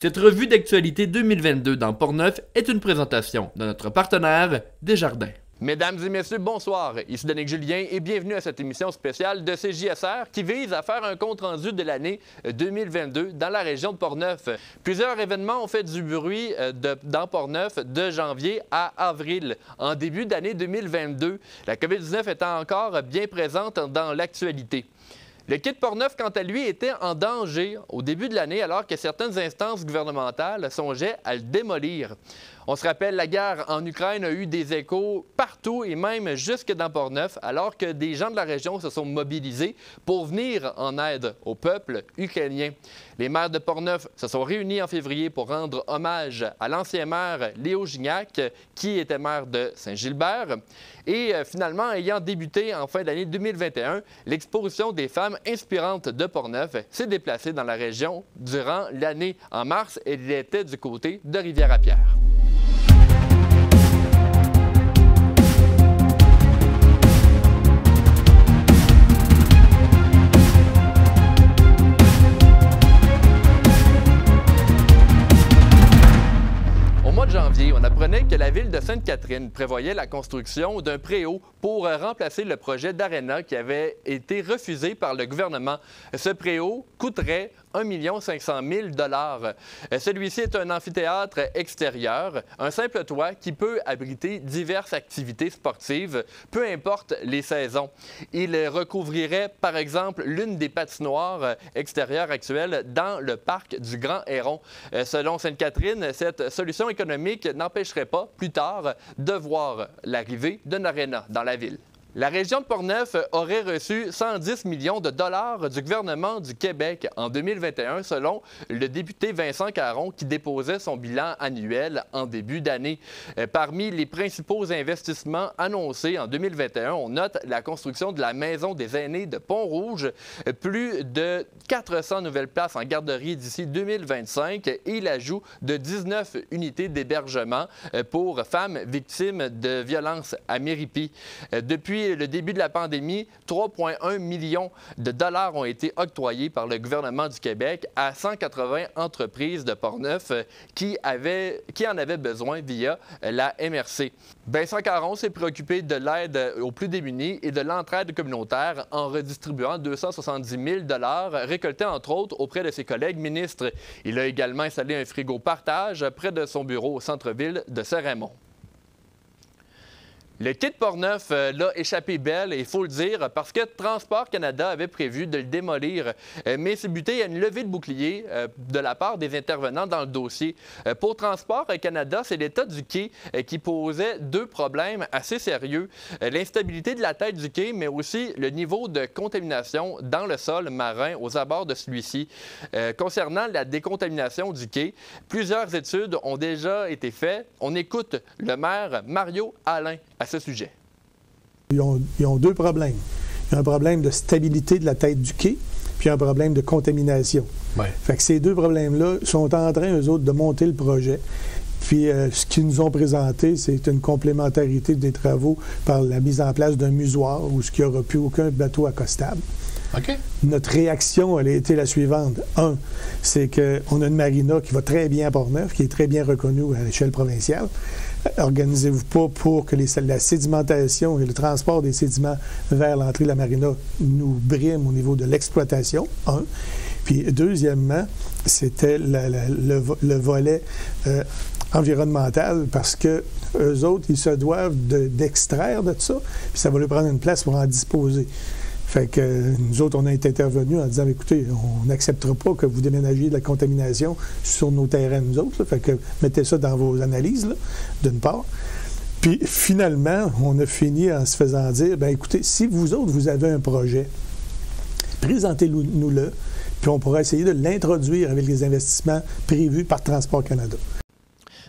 Cette revue d'actualité 2022 dans Portneuf est une présentation de notre partenaire Desjardins. Mesdames et messieurs, bonsoir. Ici Danick Julien et bienvenue à cette émission spéciale de CJSR qui vise à faire un compte-rendu de l'année 2022 dans la région de Portneuf. Plusieurs événements ont fait du bruit dans Portneuf de janvier à avril. En début d'année 2022, la COVID-19 étant encore bien présente dans l'actualité. Le quai de Portneuf, quant à lui, était en danger au début de l'année alors que certaines instances gouvernementales songeaient à le démolir. On se rappelle, la guerre en Ukraine a eu des échos partout et même jusque dans Portneuf, alors que des gens de la région se sont mobilisés pour venir en aide au peuple ukrainien. Les maires de Portneuf se sont réunis en février pour rendre hommage à l'ancien maire Léo Gignac, qui était maire de Saint-Gilbert. Et finalement, ayant débuté en fin d'année 2021, l'exposition des femmes inspirantes de Portneuf s'est déplacée dans la région durant l'année. En mars, elle était du côté de Rivière-à-Pierre. On apprenait que la ville de Sainte-Catherine prévoyait la construction d'un préau pour remplacer le projet d'Arena qui avait été refusé par le gouvernement. Ce préau coûterait 1 500 000 $. Celui-ci est un amphithéâtre extérieur, un simple toit qui peut abriter diverses activités sportives, peu importe les saisons. Il recouvrirait, par exemple, l'une des patinoires extérieures actuelles dans le parc du Grand Héron. Selon Sainte-Catherine, cette solution économique n'empêcherait pas, plus tard, de voir l'arrivée d'une aréna dans la ville. La région de Portneuf aurait reçu 110 millions de dollars du gouvernement du Québec en 2021, selon le député Vincent Caron, qui déposait son bilan annuel en début d'année. Parmi les principaux investissements annoncés en 2021, on note la construction de la Maison des aînés de Pont-Rouge, plus de 400 nouvelles places en garderie d'ici 2025 et l'ajout de 19 unités d'hébergement pour femmes victimes de violences à Méripi. Depuis le début de la pandémie, 3,1 millions de dollars ont été octroyés par le gouvernement du Québec à 180 entreprises de Portneuf qui en avaient besoin via la MRC. Vincent Caron s'est préoccupé de l'aide aux plus démunis et de l'entraide communautaire en redistribuant 270 000 $ récoltés entre autres auprès de ses collègues ministres. Il a également installé un frigo partage près de son bureau au centre-ville de Saint-Raymond. Le quai de Portneuf l'a échappé belle, il faut le dire, parce que Transport Canada avait prévu de le démolir, mais c'est buté à une levée de bouclier de la part des intervenants dans le dossier. Pour Transport Canada, c'est l'état du quai qui posait deux problèmes assez sérieux. L'instabilité de la tête du quai, mais aussi le niveau de contamination dans le sol marin aux abords de celui-ci. Concernant la décontamination du quai, plusieurs études ont déjà été faites. On écoute le maire Mario Alain à ce sujet. Ils ont deux problèmes. Il y a un problème de stabilité de la tête du quai, puis un problème de contamination. Ouais. Fait que ces deux problèmes-là sont en train, eux autres, de monter le projet. Puis ce qu'ils nous ont présenté, c'est une complémentarité des travaux par la mise en place d'un musoir où il n'y aura plus aucun bateau accostable. Okay. Notre réaction, elle a été la suivante. Un, c'est qu'on a une marina qui va très bien à Portneuf, qui est très bien reconnue à l'échelle provinciale. Organisez-vous pas pour que la sédimentation et le transport des sédiments vers l'entrée de la marina nous brime au niveau de l'exploitation, un. Puis deuxièmement, c'était le volet environnemental, parce que eux autres, ils se doivent d'extraire de ça, puis ça va leur prendre une place pour en disposer. Fait que nous autres, on a été intervenus en disant, écoutez, on n'acceptera pas que vous déménagiez de la contamination sur nos terrains, nous autres. Là. Fait que mettez ça dans vos analyses, d'une part. Puis finalement, on a fini en se faisant dire, bien écoutez, si vous autres, vous avez un projet, présentez-nous-le, puis on pourra essayer de l'introduire avec les investissements prévus par Transport Canada.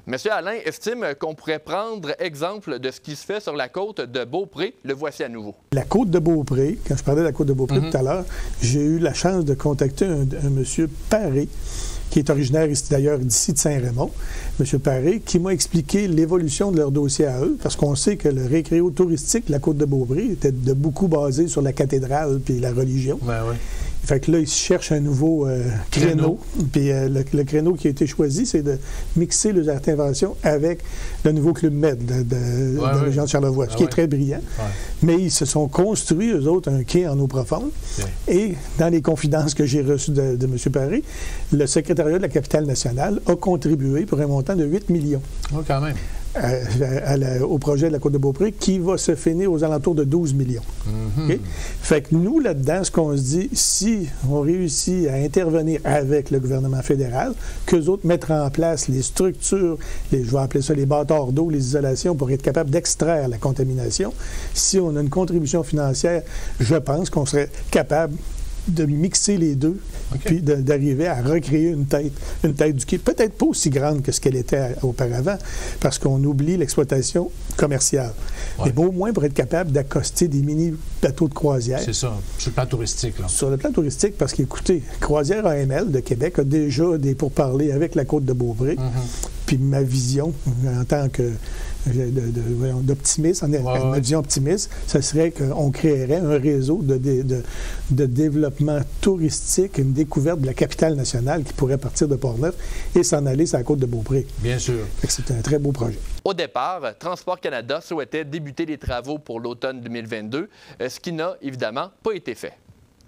M. Alain estime qu'on pourrait prendre exemple de ce qui se fait sur la côte de Beaupré. Le voici à nouveau. La côte de Beaupré, quand je parlais de la côte de Beaupré tout à l'heure, j'ai eu la chance de contacter un monsieur Paré, qui est originaire ici d'ailleurs d'ici de Saint-Raymond, M. Paré, qui m'a expliqué l'évolution de leur dossier à eux, parce qu'on sait que le récréo touristique de la côte de Beaupré était de beaucoup basé sur la cathédrale puis la religion. Ben oui. Fait que là, ils cherchent un nouveau créneau. Puis le créneau qui a été choisi, c'est de mixer les interventions avec le nouveau Club Med de la région de Charlevoix, ce qui est très brillant. Ouais. Mais ils se sont construits, eux autres, un quai en eau profonde. Ouais. Et dans les confidences que j'ai reçues de M. Paré, le secrétariat de la capitale nationale a contribué pour un montant de 8 millions. Oui, quand même. Au projet de la Côte-de-Beaupré, qui va se finir aux alentours de 12 millions. Mm-hmm. Okay? Fait que nous, là-dedans, ce qu'on se dit, si on réussit à intervenir avec le gouvernement fédéral, qu'eux autres mettent en place les structures, je vais appeler ça les bâtards d'eau, les isolations, pour être capable d'extraire la contamination, si on a une contribution financière, je pense qu'on serait capable de mixer les deux, puis d'arriver à recréer une tête du quai, peut-être pas aussi grande que ce qu'elle était auparavant, parce qu'on oublie l'exploitation commerciale. Ouais. Mais au moins pour être capable d'accoster des mini-bateaux de croisière. C'est ça, sur le plan touristique. Là. Sur le plan touristique, parce qu'écoutez, Croisière AML de Québec a déjà des pourparlers avec la Côte-de-Beaupré, puis ma vision en tant que d'optimisme, ma vision optimiste, ce serait qu'on créerait un réseau de développement touristique, une découverte de la capitale nationale qui pourrait partir de Portneuf et s'en aller sur la Côte-de-Beaupré. Bien sûr. C'est un très beau projet. Au départ, Transport Canada souhaitait débuter les travaux pour l'automne 2022, ce qui n'a évidemment pas été fait.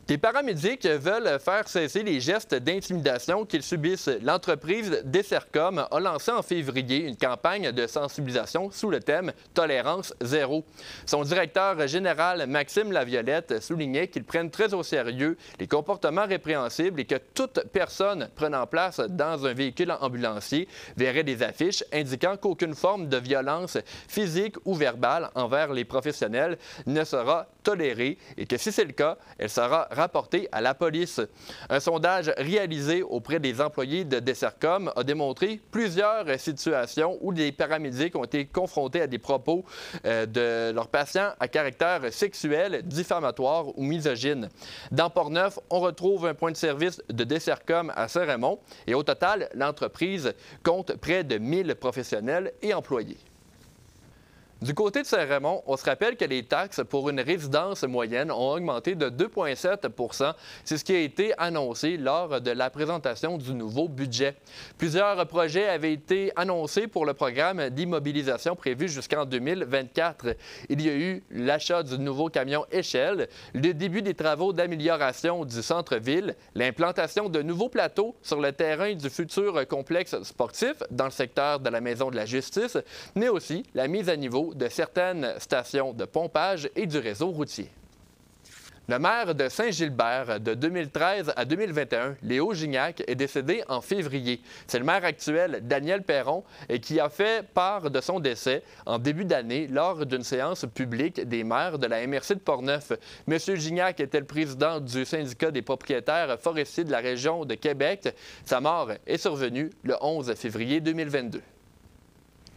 Les paramédics veulent faire cesser les gestes d'intimidation qu'ils subissent. L'entreprise Dessercom a lancé en février une campagne de sensibilisation sous le thème « Tolérance zéro ». Son directeur général, Maxime Laviolette, soulignait qu'ils prennent très au sérieux les comportements répréhensibles et que toute personne prenant place dans un véhicule ambulancier verrait des affiches indiquant qu'aucune forme de violence physique ou verbale envers les professionnels ne sera tolérée et que si c'est le cas, elle sera rapporté à la police. Un sondage réalisé auprès des employés de Dessercom a démontré plusieurs situations où les paramédics ont été confrontés à des propos de leurs patients à caractère sexuel, diffamatoire ou misogyne. Dans Portneuf, on retrouve un point de service de Dessercom à Saint-Raymond et au total, l'entreprise compte près de 1000 professionnels et employés. Du côté de Saint-Raymond, on se rappelle que les taxes pour une résidence moyenne ont augmenté de 2,7 %. C'est ce qui a été annoncé lors de la présentation du nouveau budget. Plusieurs projets avaient été annoncés pour le programme d'immobilisation prévu jusqu'en 2024. Il y a eu l'achat du nouveau camion Échelle, le début des travaux d'amélioration du centre-ville, l'implantation de nouveaux plateaux sur le terrain du futur complexe sportif dans le secteur de la Maison de la Justice, mais aussi la mise à niveau de certaines stations de pompage et du réseau routier. Le maire de Saint-Gilbert, de 2013 à 2021, Léo Gignac, est décédé en février. C'est le maire actuel, Daniel Perron, qui a fait part de son décès en début d'année lors d'une séance publique des maires de la MRC de Portneuf. M. Gignac était le président du syndicat des propriétaires forestiers de la région de Québec. Sa mort est survenue le 11 février 2022.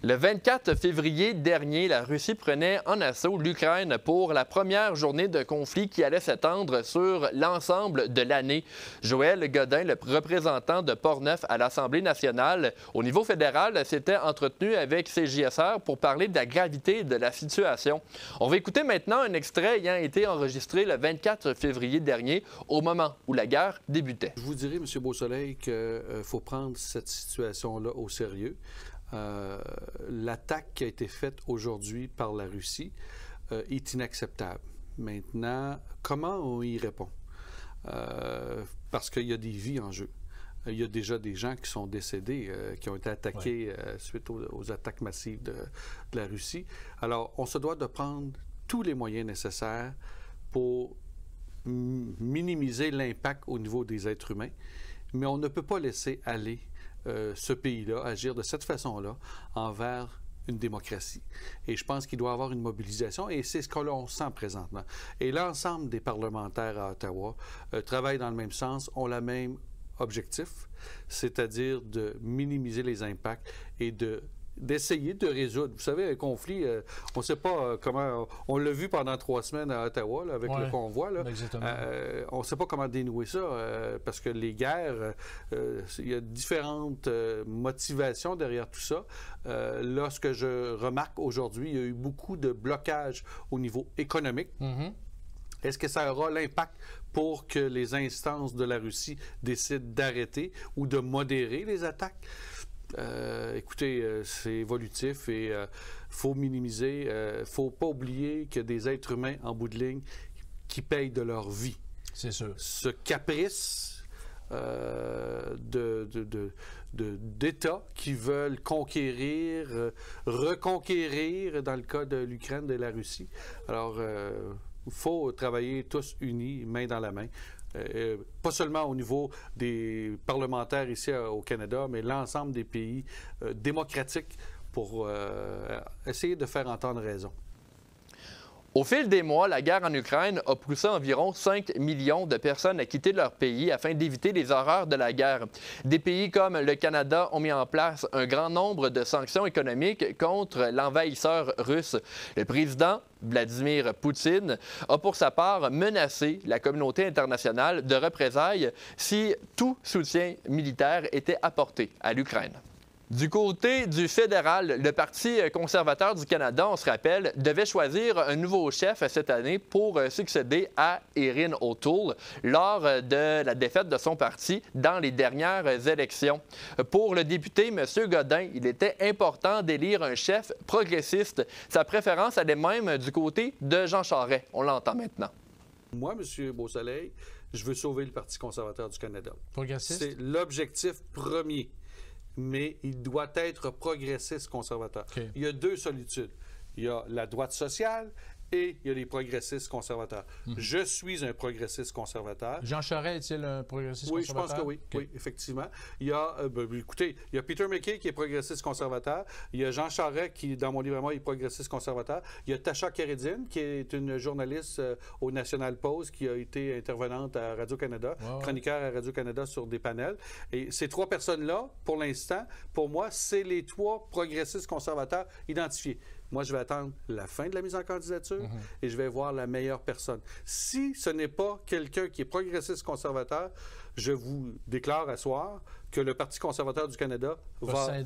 Le 24 février dernier, la Russie prenait en assaut l'Ukraine pour la première journée de conflit qui allait s'étendre sur l'ensemble de l'année. Joël Godin, le représentant de Portneuf à l'Assemblée nationale, au niveau fédéral, s'était entretenu avec CJSR pour parler de la gravité de la situation. On va écouter maintenant un extrait ayant été enregistré le 24 février dernier, au moment où la guerre débutait. Je vous dirais, M. Beausoleil, qu'il faut prendre cette situation-là au sérieux. L'attaque qui a été faite aujourd'hui par la Russie est inacceptable. Maintenant, comment on y répond? Parce qu'il y a des vies en jeu. Il y a déjà des gens qui sont décédés, qui ont été attaqués suite aux attaques massives de la Russie. Alors, on se doit de prendre tous les moyens nécessaires pour minimiser l'impact au niveau des êtres humains, mais on ne peut pas laisser aller ce pays-là, agir de cette façon-là envers une démocratie. Et je pense qu'il doit y avoir une mobilisation, et c'est ce que l'on sent présentement. Et l'ensemble des parlementaires à Ottawa travaillent dans le même sens, ont le même objectif, c'est-à-dire de minimiser les impacts et d'essayer de résoudre. Vous savez, un conflit, on ne sait pas comment... On l'a vu pendant 3 semaines à Ottawa, là, avec le convoi. Là. On ne sait pas comment dénouer ça, parce que les guerres, il y a différentes motivations derrière tout ça. Là, ce que je remarque aujourd'hui, il y a eu beaucoup de blocages au niveau économique. Est-ce que ça aura l'impact pour que les instances de la Russie décident d'arrêter ou de modérer les attaques? Écoutez, c'est évolutif et faut minimiser. Faut pas oublier qu'il y a des êtres humains en bout de ligne qui payent de leur vie. C'est sûr. Ce caprice d'États qui veulent conquérir, reconquérir, dans le cas de l'Ukraine, de la Russie. Alors, il faut travailler tous unis, main dans la main. Pas seulement au niveau des parlementaires ici au Canada, mais l'ensemble des pays démocratiques pour essayer de faire entendre raison. Au fil des mois, la guerre en Ukraine a poussé environ 5 millions de personnes à quitter leur pays afin d'éviter les horreurs de la guerre. Des pays comme le Canada ont mis en place un grand nombre de sanctions économiques contre l'envahisseur russe. Le président Vladimir Poutine a pour sa part menacé la communauté internationale de représailles si tout soutien militaire était apporté à l'Ukraine. Du côté du fédéral, le Parti conservateur du Canada, on se rappelle, devait choisir un nouveau chef cette année pour succéder à Erin O'Toole lors de la défaite de son parti dans les dernières élections. Pour le député M. Godin, il était important d'élire un chef progressiste. Sa préférence allait même du côté de Jean Charest. On l'entend maintenant. Moi, M. Beausoleil, je veux sauver le Parti conservateur du Canada. Progressiste? C'est l'objectif premier. Mais il doit être progressiste conservateur. Okay. Il y a deux solitudes. Il y a la droite sociale et il y a les progressistes conservateurs. Je suis un progressiste conservateur. Jean Charest est-il un progressiste conservateur? Oui, je pense que oui. Okay. Oui, effectivement. Il y a, écoutez, il y a Peter MacKay qui est progressiste conservateur. Il y a Jean Charest qui, dans mon livre à moi, est progressiste conservateur. Il y a Tasha Keredine qui est une journaliste au National Post qui a été intervenante à Radio-Canada, chroniqueur à Radio-Canada sur des panels. Et ces trois personnes-là, pour l'instant, pour moi, c'est les trois progressistes conservateurs identifiés. Moi, je vais attendre la fin de la mise en candidature et je vais voir la meilleure personne. Si ce n'est pas quelqu'un qui est progressiste conservateur, je vous déclare à soir que le Parti conservateur du Canada va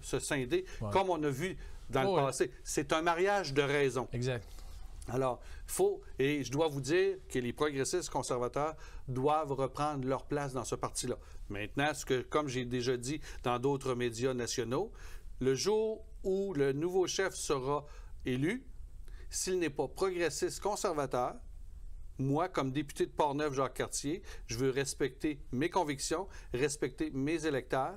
se scinder, comme on a vu dans le passé. C'est un mariage de raisons. Exact. Alors, et je dois vous dire que les progressistes conservateurs doivent reprendre leur place dans ce parti-là. Maintenant, comme j'ai déjà dit dans d'autres médias nationaux, le jour où le nouveau chef sera élu, s'il n'est pas progressiste conservateur, moi, comme député de Portneuf-Jacques-Cartier, je veux respecter mes convictions, respecter mes électeurs.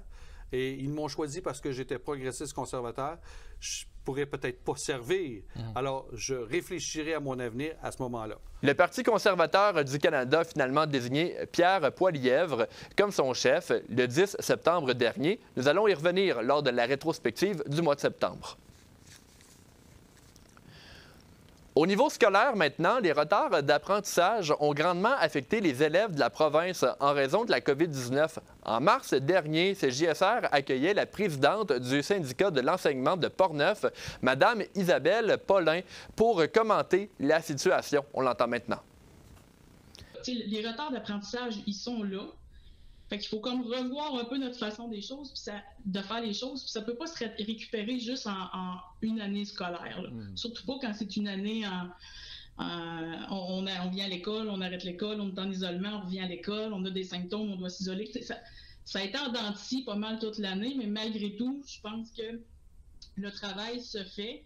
Et ils m'ont choisi parce que j'étais progressiste conservateur. Je pourrais peut-être pas servir. Alors, je réfléchirai à mon avenir à ce moment-là. Le Parti conservateur du Canada a finalement désigné Pierre Poilievre comme son chef le 10 septembre dernier. Nous allons y revenir lors de la rétrospective du mois de septembre. Au niveau scolaire, maintenant, les retards d'apprentissage ont grandement affecté les élèves de la province en raison de la COVID-19. En mars dernier, CJSR accueillait la présidente du syndicat de l'enseignement de Portneuf, Mme Isabelle Paulin, pour commenter la situation. On l'entend maintenant. Les retards d'apprentissage, ils sont là. Fait qu'il faut comme revoir un peu notre façon de faire les choses. Puis ça peut pas se récupérer juste en une année scolaire. Surtout pas quand c'est une année on vient à l'école, on arrête l'école, on est en isolement, on revient à l'école, on a des symptômes, on doit s'isoler. Ça a été en dents de scie pas mal toute l'année, mais malgré tout, je pense que le travail se fait.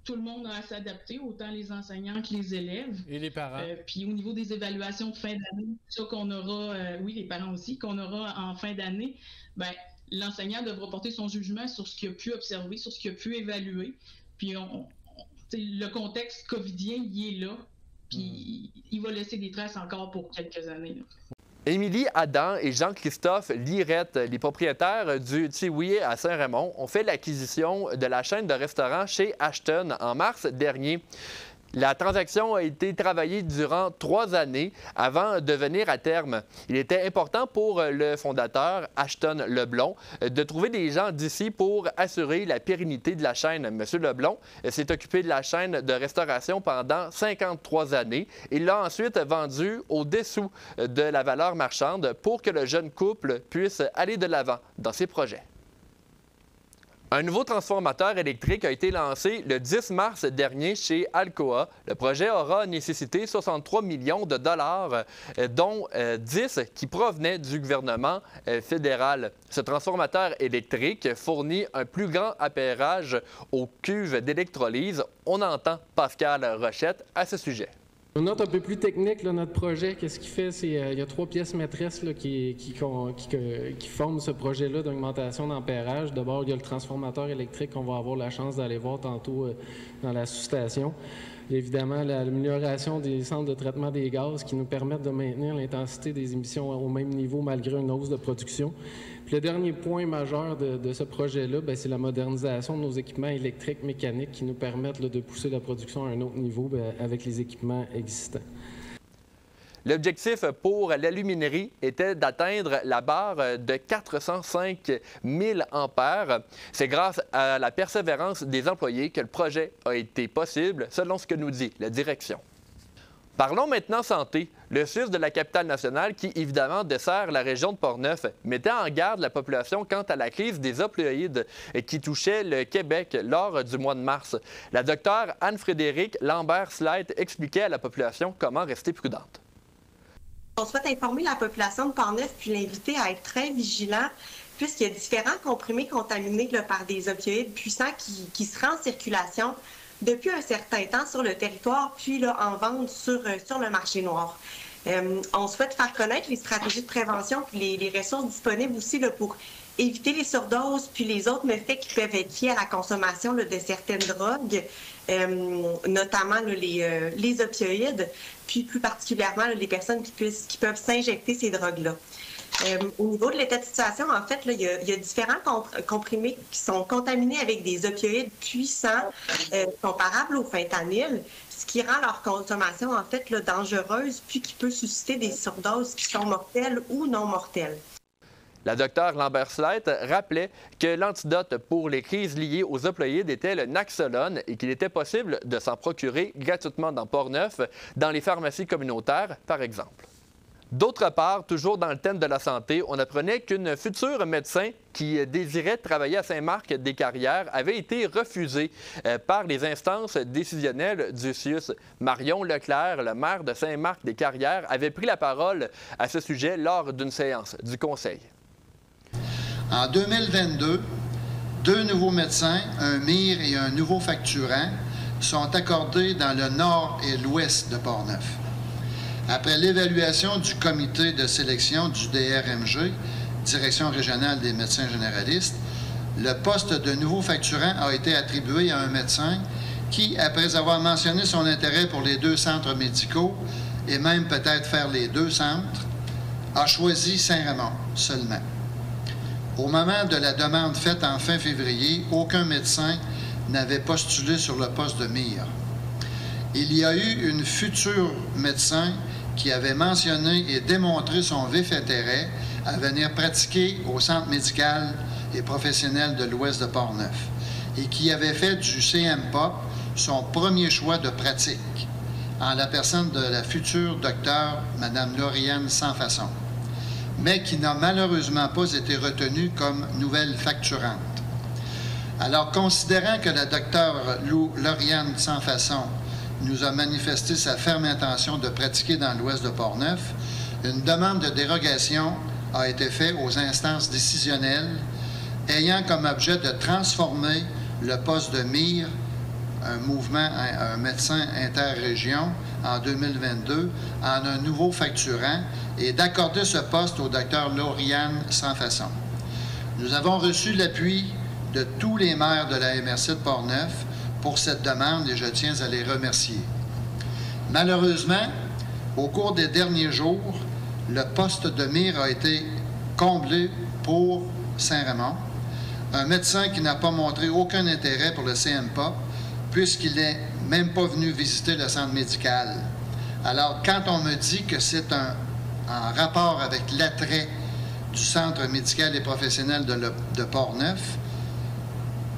Tout le monde a à s'adapter, autant les enseignants que les élèves. Et les parents. Puis au niveau des évaluations de fin d'année, ça qu'on aura, oui, les parents aussi, qu'on aura en fin d'année, bien, l'enseignant devra porter son jugement sur ce qu'il a pu observer, sur ce qu'il a pu évaluer. Puis le contexte covidien, il est là. Puis il va laisser des traces encore pour quelques années. Là. Émilie Adam et Jean-Christophe Lirette, les propriétaires du Tiwi à Saint-Raymond, ont fait l'acquisition de la chaîne de restaurants chez Ashton en mars dernier. La transaction a été travaillée durant 3 années avant de venir à terme. Il était important pour le fondateur, Ashton Leblond, de trouver des gens d'ici pour assurer la pérennité de la chaîne. M. Leblond s'est occupé de la chaîne de restauration pendant 53 années. Il l'a ensuite vendue au-dessous de la valeur marchande pour que le jeune couple puisse aller de l'avant dans ses projets. Un nouveau transformateur électrique a été lancé le 10 mars dernier chez Alcoa. Le projet aura nécessité 63 millions de dollars, dont 10 qui provenaient du gouvernement fédéral. Ce transformateur électrique fournit un plus grand appairage aux cuves d'électrolyse. On entend Pascal Rochette à ce sujet. Une note un peu plus technique, là, notre projet, qu'est-ce qu'il fait? C'est il y a 3 pièces maîtresses là, qui forment ce projet-là d'augmentation d'ampérage. D'abord, il y a le transformateur électrique qu'on va avoir la chance d'aller voir tantôt dans la sous-station. Il y a évidemment l'amélioration des centres de traitement des gaz qui nous permettent de maintenir l'intensité des émissions au même niveau malgré une hausse de production. Puis le dernier point majeur de ce projet-là, c'est la modernisation de nos équipements électriques, mécaniques qui nous permettent là, de pousser la production à un autre niveau avec les équipements existants. L'objectif pour l'aluminerie était d'atteindre la barre de 405 000 ampères. C'est grâce à la persévérance des employés que le projet a été possible, selon ce que nous dit la direction. Parlons maintenant santé. Le CIUS de la capitale nationale, qui évidemment dessert la région de Portneuf, mettait en garde la population quant à la crise des opioïdes qui touchait le Québec lors du mois de mars. La docteure Anne-Frédérique Lambert-Sleit expliquait à la population comment rester prudente. On souhaite informer la population de Portneuf puis l'inviter à être très vigilant puisqu'il y a différents comprimés contaminés là, par des opioïdes puissants qui seraient en circulation depuis un certain temps sur le territoire, puis là, en vente sur le marché noir. On souhaite faire connaître les stratégies de prévention puis les ressources disponibles aussi là, pour éviter les surdoses puis les autres méfaits qui peuvent être liés à la consommation là, de certaines drogues, notamment là, les opioïdes, puis plus particulièrement là, les personnes qui peuvent s'injecter ces drogues-là. Au niveau de l'état de situation, en fait, là, il y a différents comprimés qui sont contaminés avec des opioïdes puissants comparables au fentanyl, ce qui rend leur consommation, en fait, là, dangereuse, puis qui peut susciter des surdoses qui sont mortelles ou non mortelles. La docteure Lambert-Sleit rappelait que l'antidote pour les crises liées aux opioïdes était le Naxolone et qu'il était possible de s'en procurer gratuitement dans Portneuf, dans les pharmacies communautaires, par exemple. D'autre part, toujours dans le thème de la santé, on apprenait qu'une future médecin qui désirait travailler à Saint-Marc-des-Carrières avait été refusée par les instances décisionnelles du CIUS. Marion Leclerc, le maire de Saint-Marc-des-Carrières, avait pris la parole à ce sujet lors d'une séance du Conseil. En 2022, 2 nouveaux médecins, un MIR et un nouveau facturant, sont accordés dans le nord et l'ouest de Portneuf. Après l'évaluation du comité de sélection du DRMG, Direction régionale des médecins généralistes, le poste de nouveau facturant a été attribué à un médecin qui, après avoir mentionné son intérêt pour les 2 centres médicaux et même peut-être faire les 2 centres, a choisi Saint-Raymond seulement. Au moment de la demande faite en fin février, aucun médecin n'avait postulé sur le poste de MIR. Il y a eu une future médecin qui avait mentionné et démontré son vif intérêt à venir pratiquer au centre médical et professionnel de l'ouest de Portneuf et qui avait fait du CMPOP son premier choix de pratique, en la personne de la future docteure Mme Lauriane Sansfaçon, mais qui n'a malheureusement pas été retenue comme nouvelle facturante. Alors, considérant que la docteure Lauriane Sansfaçon nous a manifesté sa ferme intention de pratiquer dans l'ouest de Portneuf, une demande de dérogation a été faite aux instances décisionnelles ayant comme objet de transformer le poste de MIR, un médecin interrégion, en 2022, en un nouveau facturant et d'accorder ce poste au docteur Lauriane Sansfaçon. Nous avons reçu l'appui de tous les maires de la MRC de Portneuf pour cette demande et je tiens à les remercier. Malheureusement, au cours des derniers jours, le poste de MIR a été comblé pour Saint-Raymond, un médecin qui n'a pas montré aucun intérêt pour le CMPOP puisqu'il n'est même pas venu visiter le centre médical. Alors, quand on me dit que c'est en rapport avec l'attrait du centre médical et professionnel de Portneuf,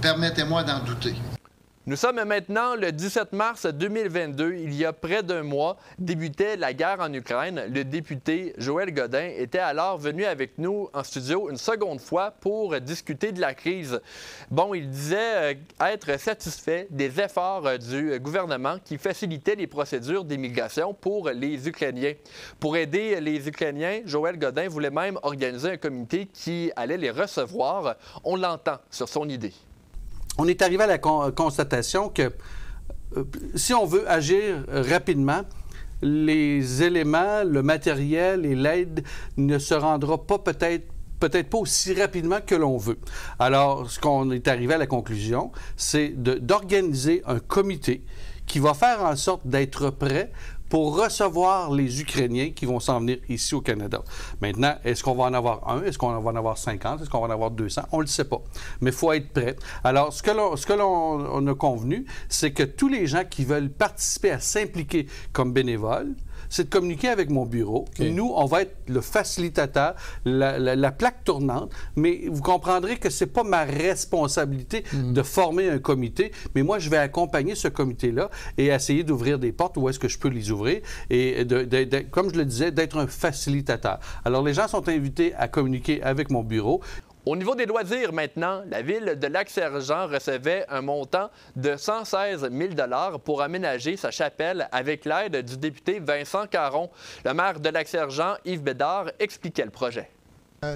permettez-moi d'en douter. Nous sommes maintenant le 17 mars 2022. Il y a près d'un mois, débutait la guerre en Ukraine. Le député Joël Godin était alors venu avec nous en studio une seconde fois pour discuter de la crise. Bon, il disait être satisfait des efforts du gouvernement qui facilitaient les procédures d'immigration pour les Ukrainiens. Pour aider les Ukrainiens, Joël Godin voulait même organiser un comité qui allait les recevoir. On l'entend sur son idée. On est arrivé à la constatation que si on veut agir rapidement, les éléments, le matériel et l'aide ne se rendra pas peut-être pas aussi rapidement que l'on veut. Alors, ce qu'on est arrivé à la conclusion, c'est d'organiser un comité qui va faire en sorte d'être prêt pour recevoir les Ukrainiens qui vont s'en venir ici au Canada. Maintenant, est-ce qu'on va en avoir un? Est-ce qu'on va en avoir 50? Est-ce qu'on va en avoir 200? On ne le sait pas. Mais il faut être prêt. Alors, ce que l'on a convenu, c'est que tous les gens qui veulent participer à s'impliquer comme bénévoles, c'est de communiquer avec mon bureau. Okay. Nous, on va être le facilitateur, la plaque tournante, mais vous comprendrez que c'est pas ma responsabilité de former un comité, mais moi, je vais accompagner ce comité-là et essayer d'ouvrir des portes où est-ce que je peux les ouvrir et, comme je le disais, d'être un facilitateur. Alors, les gens sont invités à communiquer avec mon bureau. Au niveau des loisirs maintenant, la ville de Lac-Sergent recevait un montant de 116 000 pour aménager sa chapelle avec l'aide du député Vincent Caron. Le maire de Lac-Sergent, Yves Bédard, expliquait le projet.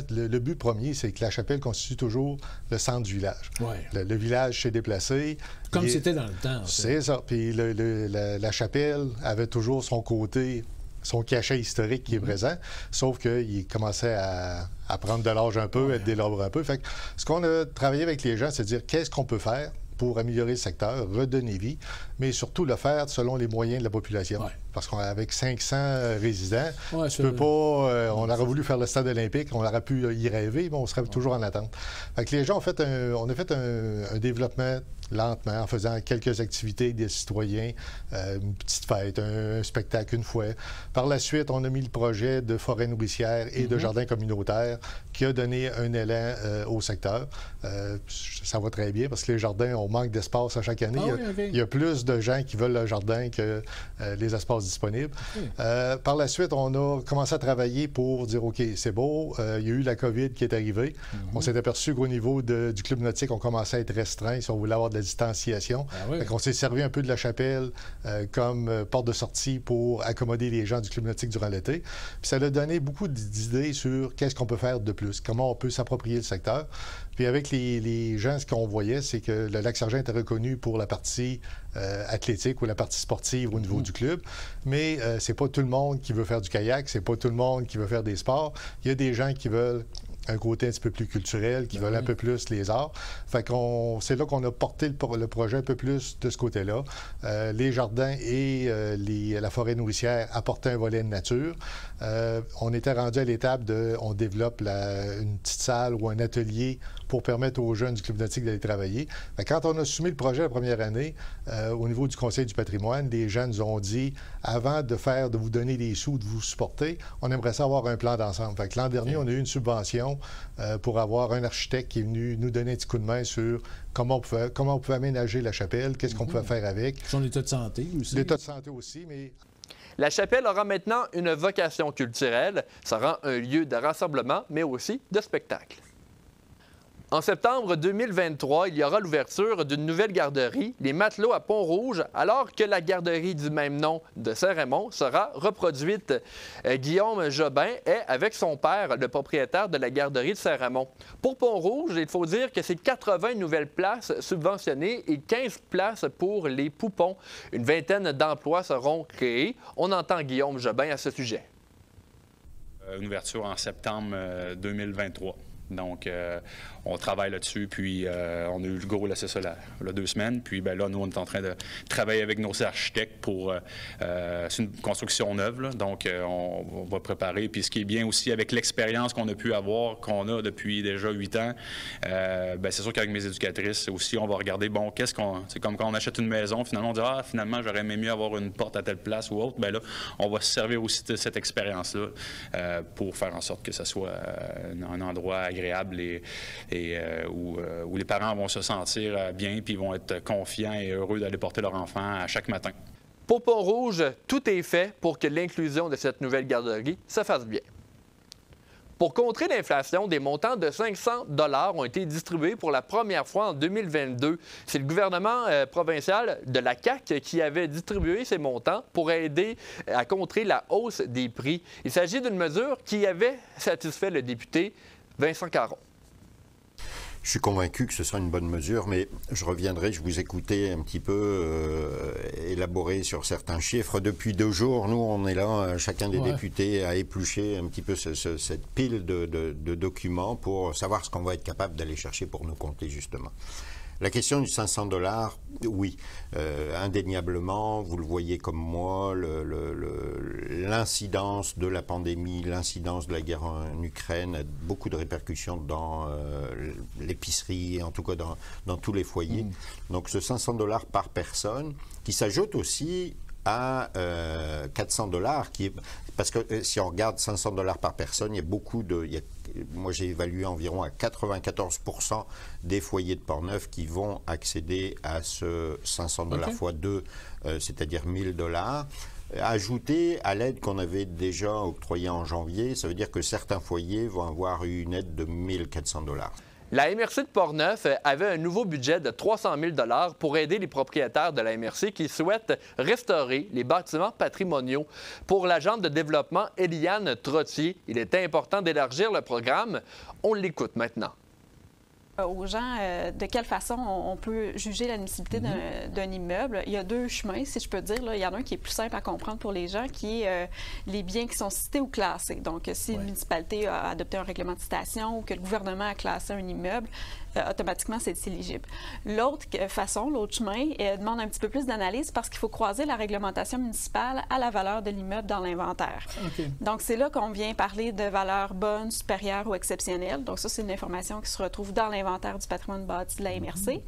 Le but premier, c'est que la chapelle constitue toujours le centre du village. Ouais. Le village s'est déplacé. Comme c'était dans le temps. C'est ça. Puis la chapelle avait toujours son côté, son cachet historique qui est présent, sauf qu'il commençait à prendre de l'âge un peu, à délabré un peu. Fait que ce qu'on a travaillé avec les gens, c'est de dire qu'est-ce qu'on peut faire pour améliorer le secteur, redonner vie, mais surtout le faire selon les moyens de la population. Ouais. Parce qu'avec 500 résidents, tu peux pas... on aurait voulu faire le stade olympique, on aurait pu y rêver, mais on serait toujours en attente. Fait que les gens ont fait on a fait un développement lentement, en faisant quelques activités des citoyens, une petite fête, un spectacle une fois. Par la suite, on a mis le projet de forêt nourricière et de jardin communautaire qui a donné un élan au secteur. Ça va très bien parce que les jardins, on manque d'espace à chaque année. Il y a plus de gens qui veulent le jardin que les espaces disponibles. Par la suite, on a commencé à travailler pour dire, OK, c'est beau, il y a eu la COVID qui est arrivée. On s'est aperçu qu'au niveau du club nautique, on commençait à être restreint si on voulait avoir de la distanciation. On s'est servi un peu de la chapelle comme porte de sortie pour accommoder les gens du club nautique durant l'été. Puis ça a donné beaucoup d'idées sur qu'est-ce qu'on peut faire de plus, comment on peut s'approprier le secteur. Puis avec les gens, ce qu'on voyait, c'est que le Lac-Sergent était reconnu pour la partie athlétique ou la partie sportive au niveau du club, mais c'est pas tout le monde qui veut faire du kayak, c'est pas tout le monde qui veut faire des sports. Il y a des gens qui veulent un côté un petit peu plus culturel, qui veulent un peu plus les arts. Fait qu'on, c'est là qu'on a porté le projet un peu plus de ce côté-là. Les jardins et la forêt nourricière apportaient un volet de nature. On était rendu à l'étape on développe une petite salle ou un atelier pour permettre aux jeunes du Club nautique d'aller travailler. Fait quand on a soumis le projet la première année, au niveau du Conseil du patrimoine, les gens nous ont dit, avant de vous donner des sous, de vous supporter, on aimerait ça avoir un plan d'ensemble. Fait que l'an dernier, on a eu une subvention pour avoir un architecte qui est venu nous donner un petit coup de main sur comment on pouvait aménager la chapelle, qu'est-ce qu'on pouvait faire avec. Son état de santé aussi. L'état de santé aussi, mais... La chapelle aura maintenant une vocation culturelle. Ça rend un lieu de rassemblement, mais aussi de spectacle. En septembre 2023, il y aura l'ouverture d'une nouvelle garderie, les Matelots à Pont-Rouge, alors que la garderie du même nom de Saint-Raymond sera reproduite. Guillaume Jobin est, avec son père, le propriétaire de la garderie de Saint-Raymond. Pour Pont-Rouge, il faut dire que c'est 80 nouvelles places subventionnées et 15 places pour les poupons. Une vingtaine d'emplois seront créés. On entend Guillaume Jobin à ce sujet. Une ouverture en septembre 2023. Donc, on travaille là-dessus, puis on a eu le go, là, c'est ça, là 2 semaines. Puis là, nous, on est en train de travailler avec nos architectes pour... c'est une construction neuve, là, donc on va préparer. Puis ce qui est bien aussi, avec l'expérience qu'on a pu avoir, qu'on a depuis déjà 8 ans, c'est sûr qu'avec mes éducatrices aussi, on va regarder, bon, c'est comme quand on achète une maison, finalement, on dit, finalement, j'aurais aimé mieux avoir une porte à telle place ou autre. Bien là, on va se servir aussi de cette expérience-là pour faire en sorte que ça soit un endroit agréable agréable et où les parents vont se sentir bien puis vont être confiants et heureux d'aller porter leur enfant à chaque matin. Pour Pont-Rouge, tout est fait pour que l'inclusion de cette nouvelle garderie se fasse bien. Pour contrer l'inflation, des montants de 500 $ ont été distribués pour la première fois en 2022. C'est le gouvernement provincial de la CAQ qui avait distribué ces montants pour aider à contrer la hausse des prix. Il s'agit d'une mesure qui avait satisfait le député Vincent Caron. Je suis convaincu que ce sera une bonne mesure, mais je reviendrai, je vous écoutais un petit peu élaborer sur certains chiffres. Depuis 2 jours, nous, on est là, chacun des députés, à éplucher un petit peu cette pile de documents pour savoir ce qu'on va être capable d'aller chercher pour nous compter, justement. La question du 500 $, oui, indéniablement, vous le voyez comme moi, l'incidence de la pandémie, l'incidence de la guerre en Ukraine a beaucoup de répercussions dans l'épicerie, en tout cas dans tous les foyers. Donc ce 500 $ par personne, qui s'ajoute aussi à 400 $, parce que si on regarde 500 $ par personne, il y a beaucoup de... moi, j'ai évalué environ à 94% des foyers de Portneuf qui vont accéder à ce 500 $ fois 2, c'est-à-dire 1 000 $. Ajouté à l'aide qu'on avait déjà octroyée en janvier, ça veut dire que certains foyers vont avoir eu une aide de 1 400 $. La MRC de Portneuf avait un nouveau budget de 300 000 $ pour aider les propriétaires de la MRC qui souhaitent restaurer les bâtiments patrimoniaux. Pour l'agente de développement Eliane Trottier, il était important d'élargir le programme. On l'écoute maintenant. Aux gens de quelle façon on peut juger l'admissibilité d'un immeuble. Il y a 2 chemins, si je peux dire. Là. Il y en a un qui est plus simple à comprendre pour les gens, qui est les biens qui sont cités ou classés. Donc, si une municipalité a adopté un règlement de citation ou que le gouvernement a classé un immeuble, automatiquement, c'est éligible. L'autre façon, l'autre chemin, demande un petit peu plus d'analyse parce qu'il faut croiser la réglementation municipale à la valeur de l'immeuble dans l'inventaire. Donc, c'est là qu'on vient parler de valeur bonne, supérieure ou exceptionnelle. Donc, ça, c'est une information qui se retrouve dans l'inventaire du patrimoine bâti de la MRC.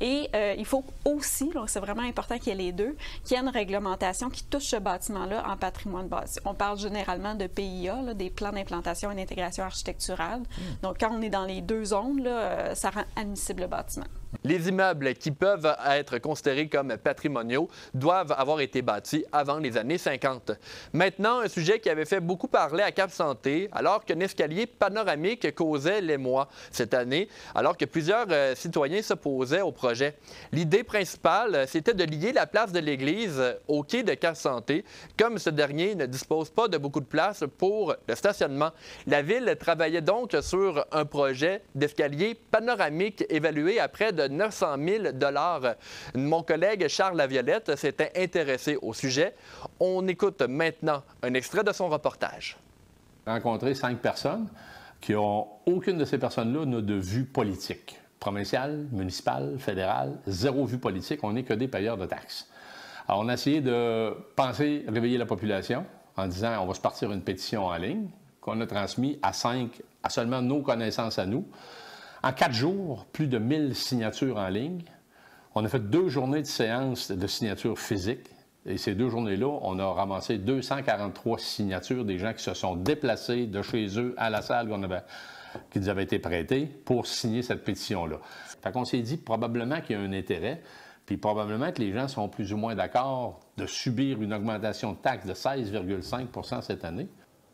Et il faut aussi, donc c'est vraiment important qu'il y ait les deux, qu'il y ait une réglementation qui touche ce bâtiment-là en patrimoine bâti. On parle généralement de PIA, là, des plans d'implantation et d'intégration architecturale. Donc, quand on est dans les 2 zones, là, ça rend admissible le bâtiment. Les immeubles qui peuvent être considérés comme patrimoniaux doivent avoir été bâtis avant les années 50. Maintenant, un sujet qui avait fait beaucoup parler à Cap-Santé, alors qu'un escalier panoramique causait l'émoi cette année, alors que plusieurs citoyens s'opposaient au projet. L'idée principale, c'était de lier la place de l'église au quai de Cap-Santé, comme ce dernier ne dispose pas de beaucoup de place pour le stationnement. La Ville travaillait donc sur un projet d'escalier panoramique évalué à près de 900 000 $. Mon collègue Charles Laviolette s'était intéressé au sujet. On écoute maintenant un extrait de son reportage. J'ai rencontré 5 personnes qui ont... Aucune de ces personnes-là n'a de vue politique. Provinciale, municipale, fédérale, 0 vue politique. On n'est que des payeurs de taxes. Alors, on a essayé de penser réveiller la population en disant on va se partir une pétition en ligne qu'on a transmise à seulement nos connaissances à nous. En 4 jours, plus de 1000 signatures en ligne. On a fait 2 journées de séance de signatures physiques. Et ces 2 journées-là, on a ramassé 243 signatures des gens qui se sont déplacés de chez eux à la salle qui nous avait été prêtée pour signer cette pétition-là. Fait qu'on s'est dit probablement qu'il y a un intérêt, puis probablement que les gens sont plus ou moins d'accord de subir une augmentation de taxes de 16,5 % cette année.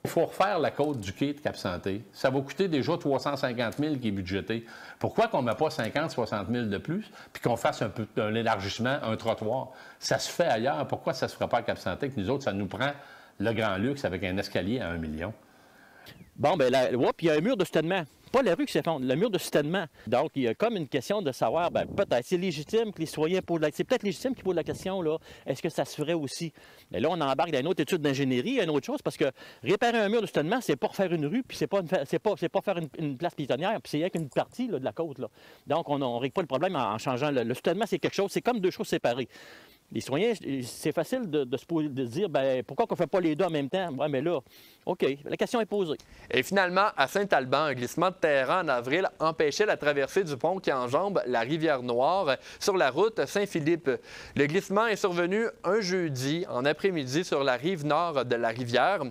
Il faut refaire la côte du quai de Cap-Santé. Ça va coûter déjà 350 000 qui est budgété. Pourquoi qu'on ne met pas 50 60 000 de plus, puis qu'on fasse un peu un élargissement, un trottoir? Ça se fait ailleurs. Pourquoi ça ne se ferait pas à Cap-Santé? Que nous autres, ça nous prend le grand luxe avec un escalier à 1 million. Bon, bien, puis il y a un mur de soutènement. Pas la rue qui s'effondre, le mur de soutènement. Donc, il y a comme une question de savoir, bien, peut-être, c'est légitime que les citoyens posent la question. C'est peut-être légitime qu'ils posent la question, là, est-ce que ça se ferait aussi? Mais là, on embarque dans une autre étude d'ingénierie, une autre chose, parce que réparer un mur de soutènement, c'est pas refaire une rue, puis c'est pas faire une place piétonnière, puis c'est rien qu'une partie là, de la côte. Là. Donc, on ne règle pas le problème en changeant le soutènement, c'est quelque chose, c'est comme 2 choses séparées. Les citoyens, c'est facile de dire, bien, pourquoi on ne fait pas les deux en même temps? Oui, mais là, OK, la question est posée. Et finalement, à Saint-Alban, un glissement de terrain en avril empêchait la traversée du pont qui enjambe la rivière Noire sur la route Saint-Philippe. Le glissement est survenu un jeudi en après-midi sur la rive nord de la rivière.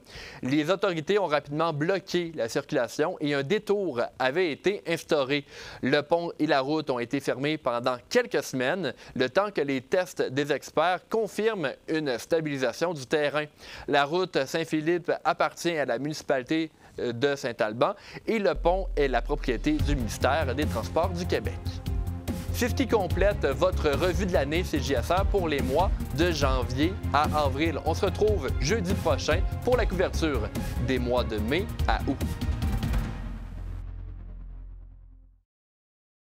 Les autorités ont rapidement bloqué la circulation et un détour avait été instauré. Le pont et la route ont été fermés pendant quelques semaines, le temps que les tests des experts confirment une stabilisation du terrain. La route Saint-Philippe appartient à la municipalité de Saint-Alban et le pont est la propriété du ministère des Transports du Québec. C'est ce qui complète votre revue de l'année CJSR pour les mois de janvier à avril. On se retrouve jeudi prochain pour la couverture des mois de mai à août.